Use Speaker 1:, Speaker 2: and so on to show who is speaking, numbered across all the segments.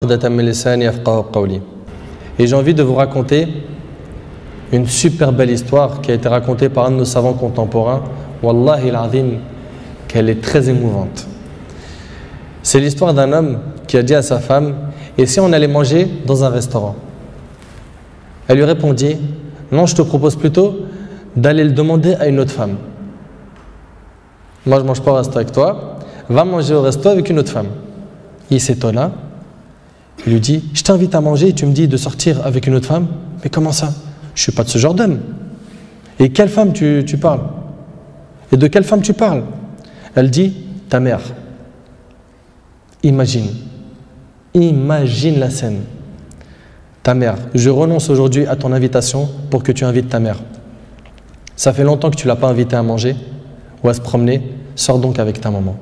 Speaker 1: Et j'ai envie de vous raconter une super belle histoire qui a été racontée par un de nos savants contemporains. Wallahi al-azim, qu'elle est très émouvante. C'est l'histoire d'un homme qui a dit à sa femme: et si on allait manger dans un restaurant? Elle lui répondit: non, je te propose plutôt d'aller le demander à une autre femme. Moi je ne mange pas au resto avec toi, va manger au resto avec une autre femme. Il s'étonna. Il lui dit: je t'invite à manger et tu me dis de sortir avec une autre femme? Mais comment ça? Je ne suis pas de ce genre d'homme. Et quelle femme tu parles? Et de quelle femme tu parles? Elle dit: ta mère. Imagine la scène. Ta mère: je renonce aujourd'hui à ton invitation pour que tu invites ta mère. Ça fait longtemps que tu ne l'as pas invitée à manger ou à se promener, sors donc avec ta maman.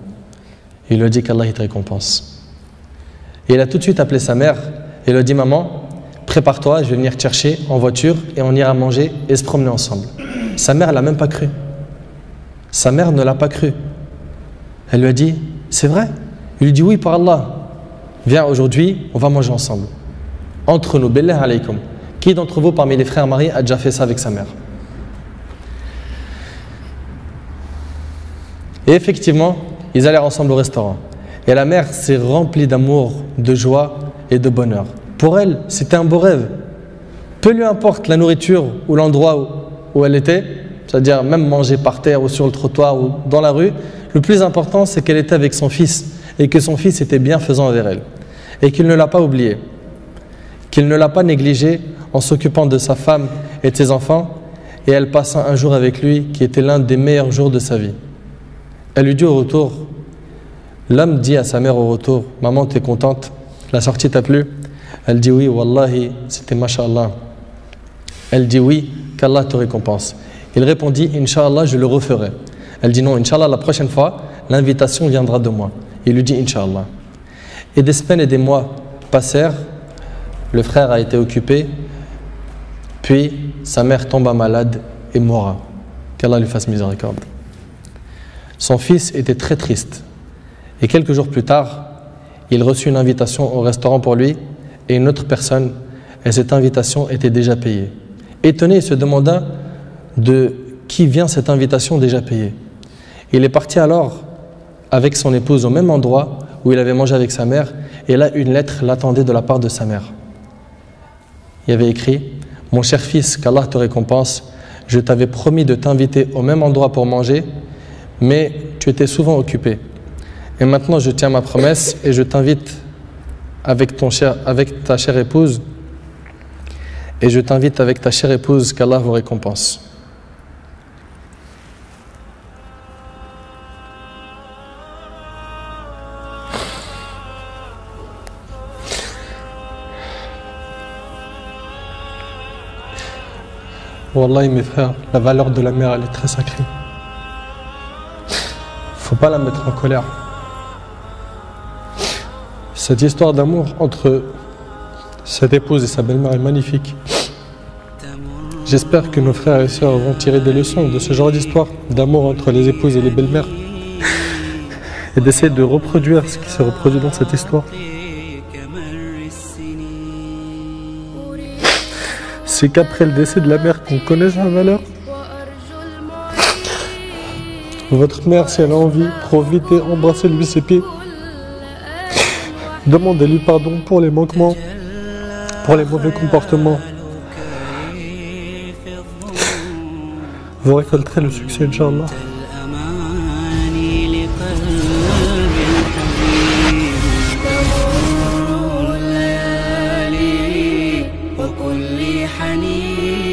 Speaker 1: Il lui dit qu'Allah te récompense. Et il a tout de suite appelé sa mère et lui a dit: maman, prépare-toi, je vais venir te chercher en voiture et on ira manger et se promener ensemble. Sa mère, elle n'a même pas cru. Sa mère ne l'a pas cru. Elle lui a dit: c'est vrai? Il lui dit: oui, par Allah. Viens, aujourd'hui, on va manger ensemble. Entre nous, billah alaykum. Qui d'entre vous, parmi les frères mariés, a déjà fait ça avec sa mère? Et effectivement, ils allèrent ensemble au restaurant. Et la mère s'est remplie d'amour, de joie et de bonheur. Pour elle, c'était un beau rêve. Peu lui importe la nourriture ou l'endroit où elle était, c'est-à-dire même manger par terre ou sur le trottoir ou dans la rue, le plus important, c'est qu'elle était avec son fils et que son fils était bienfaisant envers elle. Et qu'il ne l'a pas oublié, qu'il ne l'a pas négligé en s'occupant de sa femme et de ses enfants, et elle passa un jour avec lui qui était l'un des meilleurs jours de sa vie. Elle lui dit au retour, l'homme dit à sa mère au retour: maman, t'es contente? La sortie t'a plu? Elle dit: oui, wallahi, c'était masha'Allah. Elle dit: oui, qu'Allah te récompense. Il répondit: Inch'Allah, je le referai. Elle dit: non, Inch'Allah, la prochaine fois, l'invitation viendra de moi. Il lui dit: Inch'Allah. Et des semaines et des mois passèrent, le frère a été occupé, puis sa mère tomba malade et mourra. Qu'Allah lui fasse miséricorde. Son fils était très triste. Et quelques jours plus tard, il reçut une invitation au restaurant pour lui et une autre personne, et cette invitation était déjà payée. Étonné, il se demanda de qui vient cette invitation déjà payée. Il est parti alors avec son épouse au même endroit où il avait mangé avec sa mère, et là une lettre l'attendait de la part de sa mère. Il y avait écrit: mon cher fils, qu'Allah te récompense, je t'avais promis de t'inviter au même endroit pour manger, mais tu étais souvent occupé. Et maintenant je tiens ma promesse et je t'invite avec ta chère épouse, qu'Allah vous récompense. Wallahi mes frères, la valeur de la mère, elle est très sacrée. Faut pas la mettre en colère. Cette histoire d'amour entre cette épouse et sa belle-mère est magnifique. J'espère que nos frères et sœurs vont tirer des leçons de ce genre d'histoire d'amour entre les épouses et les belles-mères et d'essayer de reproduire ce qui s'est reproduit dans cette histoire. C'est qu'après le décès de la mère qu'on connaît sa valeur. Votre mère, si elle a envie, profitez, embrassez-lui ses pieds. Demandez-lui pardon pour les manquements, pour les mauvais comportements. Vous récolterez le succès, Inch'Allah.